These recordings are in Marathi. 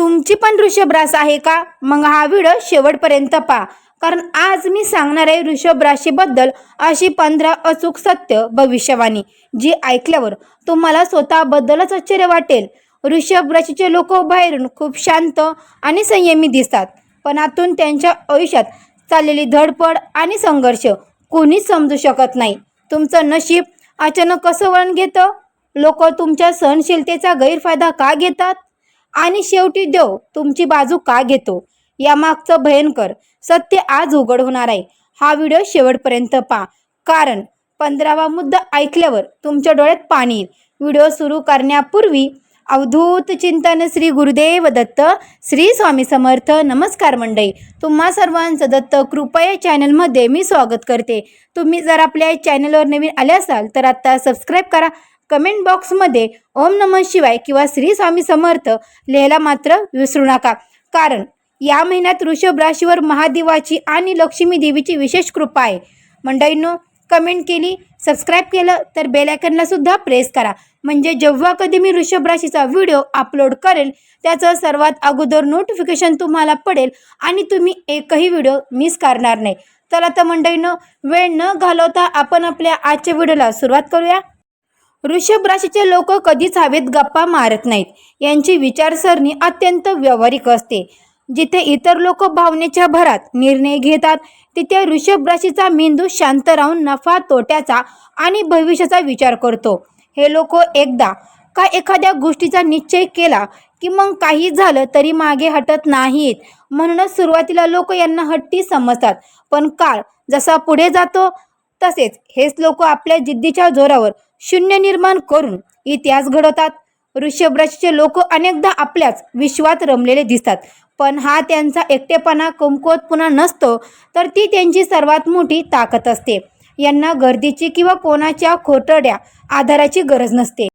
तुमची पण वृषभ रास आहे का? मग हा व्हिडिओ शेवटपर्यंत पहा, कारण आज मी सांगणार आहे वृषभ राशीबद्दल अशी 15 अचूक सत्य भविष्यवाणी जी ऐकल्यावर तुम्हाला स्वतःबद्दलच आश्चर्य वाटेल. वृषभ राशीचे लोक बाहेरून खूप शांत आणि संयमी दिसतात, पण आतून त्यांच्या आयुष्यात चाललेली धडपड आणि संघर्ष कोणीच समजू शकत नाही. तुमचं नशीब अचानक कसं वळण घेतं, लोक तुमच्या सहनशीलतेचा गैरफायदा का घेतात आणि शेवटी देव तुमची बाजू का घेतो, यामागचं भयंकर सत्य आज उघड होणार आहे. हा व्हिडिओ शेवटपर्यंत पहा, कारण 15वा मुद्दा ऐकल्यावर तुमच्या डोळ्यात पाणी येईल. व्हिडिओ सुरू करण्यापूर्वी अवधूत चिंतन श्री गुरुदेव दत्त, श्री स्वामी समर्थ. नमस्कार मंडळी, तुम्हा सर्वांचं दत्त कृपा या चॅनलमध्ये मी स्वागत करते. तुम्ही जर आपल्या चॅनलवर नवीन आले असाल तर आता सबस्क्राईब करा. कमेंट बॉक्समध्ये ओम नमः शिवाय किंवा श्री स्वामी समर्थ लिहायला मात्र विसरू नका, कारण या महिन्यात वृषभ राशीवर महादेवाची आणि लक्ष्मी देवीची विशेष कृपा आहे. मंडळींनो, कमेंट केली, सबस्क्राईब केलं तर बेल आयकॉनला सुद्धा प्रेस करा, म्हणजे जेव्हा कधी मी वृषभ राशीचा व्हिडिओ अपलोड करेल त्याचं सर्वात अगोदर नोटिफिकेशन तुम्हाला पडेल आणि तुम्ही एकही व्हिडिओ मिस करणार नाही. चला तर मंडळींनो, वेळ न घालवता आपण आपल्या आजच्या व्हिडिओला सुरुवात करूया. वृषभ राशीचे लोक कधीच हवेत गप्पा मारत नाहीत. यांची विचारसरणी अत्यंत व्यावहारिक असते. जिथे इतर लोक भावनेच्या भरात निर्णय घेतात, तिथे वृषभ राशीचा मेंदू शांत राहून नफा तोट्याचा आणि भविष्याचा विचार करतो. हे लोक एकदा का एखाद्या गोष्टीचा निश्चय केला की मग काही झालं तरी मागे हटत नाहीत. म्हणूनच सुरुवातीला लोक यांना हट्टी समजतात, पण काळ जसा पुढे जातो तसेच हेच लोक आपल्या जिद्दीच्या जोरावर शून्य निर्माण करून इतिहास घडवतात. वृषभ राशीचे लोक अनेकदा आपल्याच विश्वात रमलेले दिसतात, पण हा त्यांचा एकटेपणा कमकुवतपणा नसतो, तर ती त्यांची सर्वात मोठी ताकद असते. यांना गर्दीची किंवा कोणाच्या खोटरड्या आधाराची गरज नसते.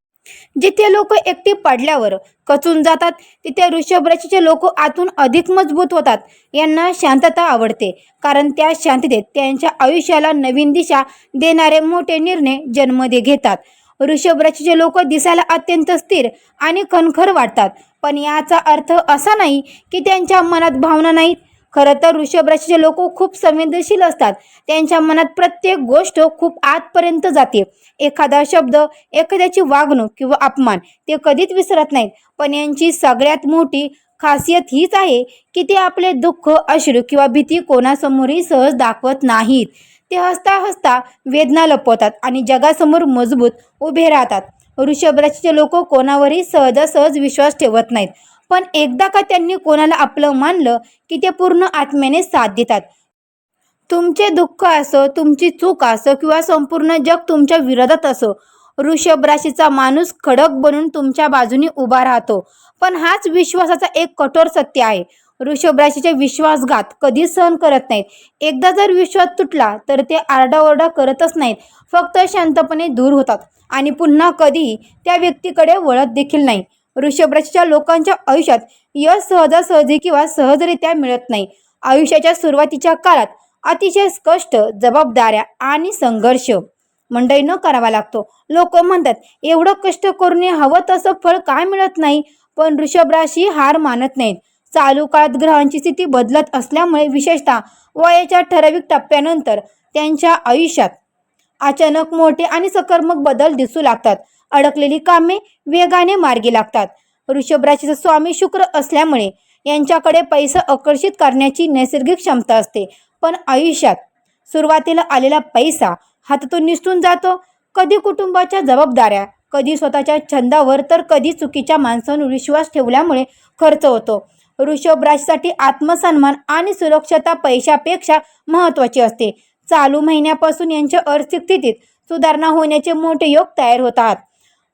जिथे लोक एकटे पडल्यावर कचून जातात, तिथे वृषभ राशीचे लोक आतून अधिक मजबूत होतात. यांना शांतता आवडते, कारण त्या शांततेत त्यांच्या आयुष्याला नवीन दिशा देणारे मोठे निर्णय जन्मदे घेतात. वृषभ राशीचे लोक दिसायला अत्यंत स्थिर आणि खणखर वाटतात, पण याचा अर्थ असा नाही की त्यांच्या मनात भावना नाहीत. खरं तर वृषभ राशीचे लोक खूप संवेदनशील असतात. त्यांच्या मनात प्रत्येक गोष्ट खूप आतपर्यंत जाते. एखादा शब्द, एखाद्याची वागणूक किंवा अपमान ते कधीच विसरत नाहीत. पण यांची सगळ्यात मोठी खासियत हीच आहे की ते आपले दुःख, अश्रू किंवा भीती कोणासमोरही सहज दाखवत नाहीत. ते हसता हसता वेदना लपवतात आणि जगासमोर मजबूत उभे राहतात. वृषभ राशीचे लोक कोणावरही सहजासहज विश्वास ठेवत नाहीत, पण एकदा का त्यांनी कोणाला आपलं मानलं की ते पूर्ण आत्म्याने साथ देतात. तुमचे दुःख असो, तुमची चूक असो किंवा संपूर्ण जग तुमच्या विरोधात असो, वृषभ राशीचा माणूस खडक बनून तुमच्या बाजूने उभा राहतो. पण हाच विश्वासाचा एक कठोर सत्य आहे. वृषभ राशीचे विश्वासघात कधीच सहन करत नाहीत. एकदा जर विश्वास तुटला तर ते आरडाओरडा करतच नाहीत, फक्त शांतपणे दूर होतात आणि पुन्हा कधीही त्या व्यक्तीकडे वळत देखील नाही. वृषभ राशीच्या लोकांच्या आयुष्यात यश सहजासहजी किंवा सहजरित्या मिळत नाही. आयुष्याच्या सुरुवातीच्या काळात अतिशय कष्ट, जबाबदाऱ्या आणि संघर्ष मंडळीनं करावा लागतो. लोक म्हणतात एवढं कष्ट करून हवं तसं फळ काय मिळत नाही, पण वृषभ राशी हार मानत नाहीत. चालू काळात ग्रहांची स्थिती बदलत असल्यामुळे विशेषतः वयाच्या ठराविक टप्प्यानंतर त्यांच्या आयुष्यात अचानक मोठे आणि सकारात्मक बदल दिसू लागतात. अडकलेली कामे वेगाने मार्गी लागतात. वृषभ राशीचा स्वामी शुक्र असल्यामुळे यांच्याकडे पैसा आकर्षित करण्याची नैसर्गिक क्षमता असते. पण आयुष्यात सुरुवातीला आलेला पैसा हातातून निसटून जातो. कधी कुटुंबाच्या जबाबदाऱ्या, कधी स्वतःच्या छंदावर, तर कधी चुकीच्या माणसांवर विश्वास ठेवल्यामुळे खर्च होतो. वृषभ राशीसाठी आत्मसन्मान आणि सुरक्षता पैशापेक्षा महत्त्वाची असते. चालू महिन्यापासून यांच्या आर्थिक स्थितीत सुधारणा होण्याचे मोठे योग तयार होतात.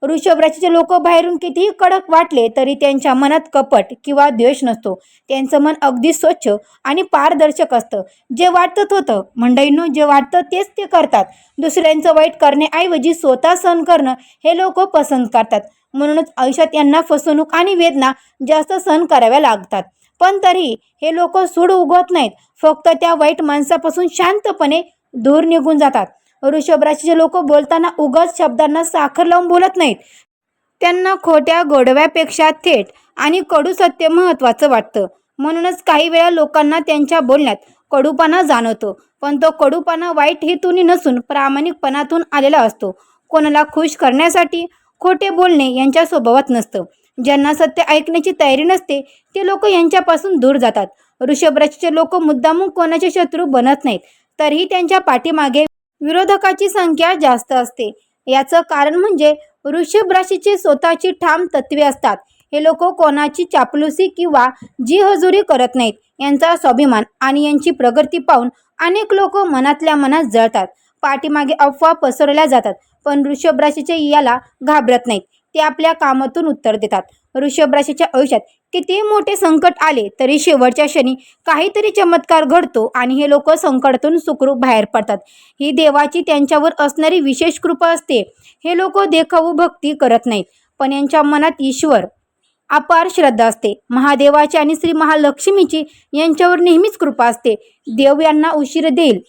वृषभ राशीचे लोक बाहेरून कितीही कडक वाटले तरी त्यांच्या मनात कपट किंवा द्वेष नसतो. त्यांचं मन अगदी स्वच्छ आणि पारदर्शक असतं. जे वाटत होतं मंडळींनो, जे वाटतं तेच ते करतात. दुसऱ्यांचं वाईट करण्याऐवजी स्वतः सहन करणं हे लोक पसंत करतात. म्हणूनच आयुष्यात यांना फसवणूक आणि वेदना जास्त सहन कराव्या लागतात. पण तरी हे लोक सूड उगवत नाहीत, फक्त त्या वाईट माणसापासून शांतपणे दूर निघून जातात. वृषभ राशीचे लोक बोलताना उगाच शब्दांना साखर लावून बोलत नाहीत. त्यांना खोट्या गोडव्यापेक्षा थेट आणि कडू सत्य महत्त्वाचं वाटतं. म्हणूनच काही वेळा लोकांना त्यांच्या बोलण्यात कडूपणा जाणवतो, पण तो कडूपणा वाईट हेतूने नसून प्रामाणिकपणातून आलेला असतो. कोणाला खुश करण्यासाठी खोटे बोलणे यांच्या स्वभावात नसतं. ज्यांना सत्य ऐकण्याची तयारी नसते ते लोक यांच्यापासून दूर जातात. वृषभ राशीचे लोक मुद्दामून कोणाचे शत्रू बनत नाहीत, तरीही त्यांच्या पाठीमागे विरोधकाची संख्या जास्त असते. याचं कारण म्हणजे वृषभ राशीची स्वतःची ठाम तत्त्वे असतात. हे लोक कोणाची चापलुसी किंवा जी हजुरी करत नाहीत. यांचा स्वाभिमान आणि यांची प्रगती पाहून अनेक लोक मनातल्या मनात जळतात. पाठीमागे अफवा पसरवल्या जातात, पण वृषभ राशीचे याला घाबरत नाहीत. ते आपल्या कामातून उत्तर देतात. वृषभ राशीच्या आयुष्यात किती मोठे संकट आले तरी शेवटच्या क्षणी काहीतरी चमत्कार घडतो आणि हे लोक संकटातून सुखरूप बाहेर पडतात. ही देवाची त्यांच्यावर असणारी विशेष कृपा असते. हे लोक देखाऊ भक्ती करत नाहीत, पण यांच्या मनात ईश्वर अपार श्रद्धा असते. महादेवाची आणि श्री महालक्ष्मीची यांच्यावर नेहमीच कृपा असते. देव यांना उशीर देईल,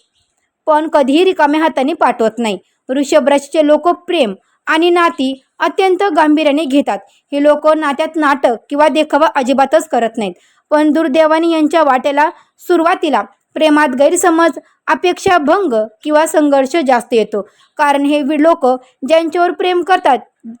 पण कधीही रिकाम्या हाताने पाठवत नाही. वृषभ राशीचे लोक प्रेम आणि नाती अत्यंत गांभीर्याने घेतात. हे लोक नात्यात नाटक किंवा देखावा अजिबातच करत नाहीत. पण दुर्दैवाने यांच्या वाट्याला सुरुवातीला प्रेमात गैरसमज, अपेक्षा भंग किंवा संघर्ष जास्त येतो. कारण हे लोक ज्यांच्यावर प्रेम करतात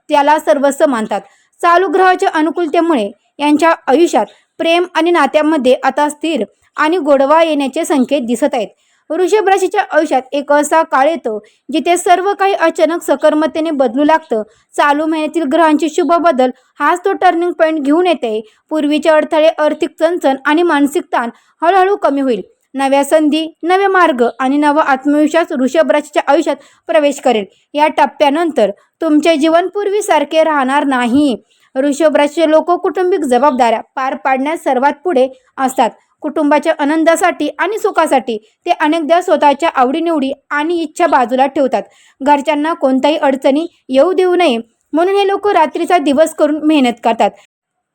त्याला सर्वस्व मानतात. चालू ग्रहाच्या अनुकूलतेमुळे यांच्या आयुष्यात प्रेम आणि नात्यामध्ये आता स्थिर आणि गोडवा येण्याचे संकेत दिसत आहेत. वृषभ राशीच्या आयुष्यात एक असा काळ येतो जिथे सर्व काही अचानक सकर्मतेने बदलू लागतं. चालू महिन्यातील ग्रहांचे शुभ बदल हाच तो टर्निंग पॉईंट घेऊन येते. पूर्वीचे अडथळे, आर्थिक चणचण आणि मानसिक ताण हळूहळू कमी होईल. नव्या संधी, नवे मार्ग आणि नवा आत्मविश्वास वृषभ राशीच्या आयुष्यात प्रवेश करेल. या टप्प्यानंतर तुमचे जीवन पूर्वीसारखे राहणार नाही. वृषभ राशीचे लोक कौटुंबिक जबाबदाऱ्या पार पाडण्यात सर्वात पुढे असतात. कुटुंबाच्या आनंदासाठी आणि सुखासाठी ते अनेकदा स्वतःच्या आवडीनिवडी आणि इच्छा बाजूला ठेवतात. घरच्यांना कोणत्याही अडचणी येऊ देऊ नये म्हणून हे लोक रात्रीचा दिवस करून मेहनत करतात.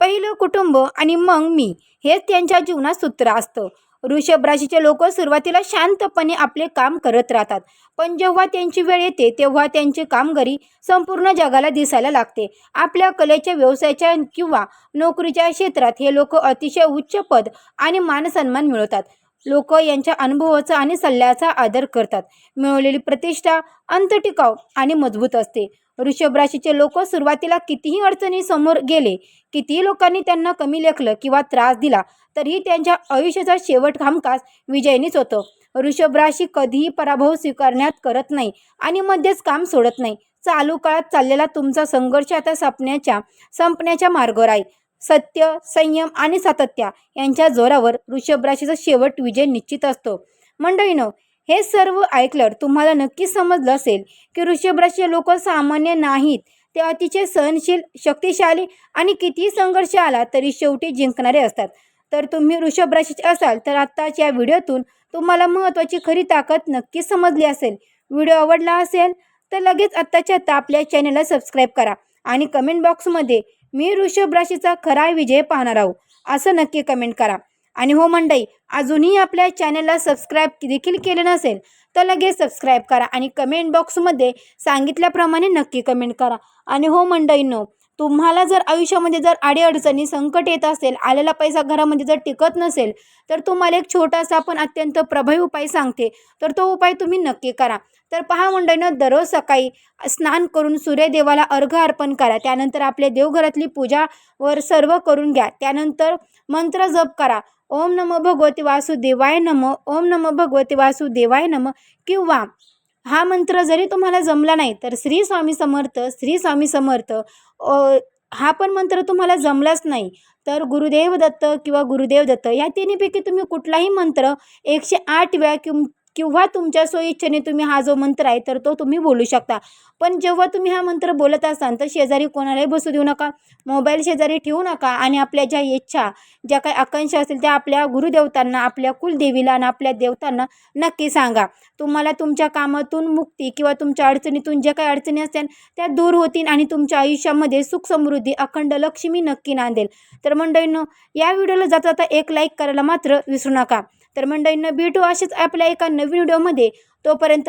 पहिलं कुटुंब आणि मग मी, हेच त्यांच्या जीवनात सूत्र असतं. वृषभ राशीचे लोक सुरुवातीला शांतपणे आपले काम करत राहतात, पण जेव्हा त्यांची वेळ येते तेव्हा त्यांची कामगिरी संपूर्ण जगाला दिसायला लागते. आपल्या कलेच्या, व्यवसायाच्या किंवा नोकरीच्या क्षेत्रात हे लोक अतिशय उच्च पद आणि मानसन्मान मिळवतात. लोक यांच्या अनुभवाचा आणि सल्ल्याचा आदर करतात. मिळवलेली प्रतिष्ठा अंतटिकाऊ आणि मजबूत असते. वृषभ राशीचे लोक सुरुवातीला कितीही अडचणी समोर गेले, कितीही लोकांनी त्यांना कमी लेखलं किंवा त्रास दिला, तरीही त्यांच्या आयुष्याचा शेवट हमखास विजयानेच होतो. वृषभ राशी कधीही पराभव स्वीकारण्यात करत नाही आणि मध्येच काम सोडत नाही. चालू काळात चाललेला तुमचा संघर्ष आता संपण्याच्या मार्गावर आहे. सत्य, संयम आणि सातत्य यांच्या जोरावर वृषभ राशीचा शेवट विजय निश्चित असतो. मंडळींनो, हे सर्व ऐकल्यावर तुम्हाला नक्कीच समजलं असेल की वृषभ राशीचे लोक सामान्य नाहीत. ते अतिशय सहनशील, शक्तिशाली आणि कितीही संघर्ष आला तरी शेवटी जिंकणारे असतात. तर तुम्ही वृषभ राशीचे असाल तर आत्ताच या व्हिडिओतून तुम्हाला महत्त्वाची खरी ताकद नक्कीच समजली असेल. व्हिडिओ आवडला असेल तर लगेच आत्ताच्या आत्ता आपल्या चॅनलला सबस्क्राईब करा आणि कमेंट बॉक्समध्ये मी वृषभ राशीचा खरा विजय पाहणार आहोत असं नक्की कमेंट करा. आणि हो मंडळी, अजूनही आपल्या चॅनलला सबस्क्राईब देखील केलं नसेल तर लगेच सबस्क्राईब करा आणि कमेंट बॉक्समध्ये सांगितल्याप्रमाणे नक्की कमेंट करा. आणि हो मंडळींनो, तुम्हाला जर आयुष्यामध्ये जर अडीअडचणी, संकट येत असेल, आलेला पैसा घरामध्ये जर टिकत नसेल तर तुम्हाला एक छोटासा पण अत्यंत प्रभावी उपाय सांगते, तर तो उपाय तुम्ही नक्की करा. तर पहा मंडळींनो, दररोज सकाळी स्नान करून सूर्यदेवाला अर्घ्य अर्पण करा. त्यानंतर आपल्या देवघरातली पूजा वर सर्व करून घ्या. त्यानंतर मंत्र जप करा. ओम नमो भगवते वासुदेवाय नमः, ओम नमो भगवते वासुदेवाय नमः. किंवा हा मंत्र जरी तुम्हाला जमला नाही तर श्री स्वामी समर्थ, श्री स्वामी समर्थ, हा पण मंत्र तुम्हाला जमलाच नाही तर गुरुदेव दत्त किंवा गुरुदेव दत्त या तिन्हीपैकी तुम्ही कुठलाही मंत्र 108 वेळा किंवा तुमच्या सोयीच्छेने तुम्ही हा जो मंत्र आहे तर तो तुम्ही बोलू शकता. पण जेव्हा तुम्ही हा मंत्र बोलत असाल तर शेजारी कोणालाही बसू देऊ नका, मोबाईल शेजारी ठेवू नका आणि आपल्या ज्या इच्छा, ज्या काही आकांक्षा असतील त्या आपल्या गुरुदेवतांना, आपल्या कुलदेवीला आणि आपल्या देवतांना नक्की सांगा. तुम्हाला तुमच्या कामातून मुक्ती किंवा तुमच्या अडचणीतून ज्या काही अडचणी असतील त्या दूर होतील आणि तुमच्या आयुष्यामध्ये सुख, समृद्धी, अखंड लक्ष्मी नक्की नांदेल. तर मंडळींनो, या व्हिडिओला जाता जाता एक लाईक करायला मात्र विसरू नका. तर मंडळींनो, भेटू असेच आपल्या एका नवीन व्हिडिओमध्ये. तोपर्यंत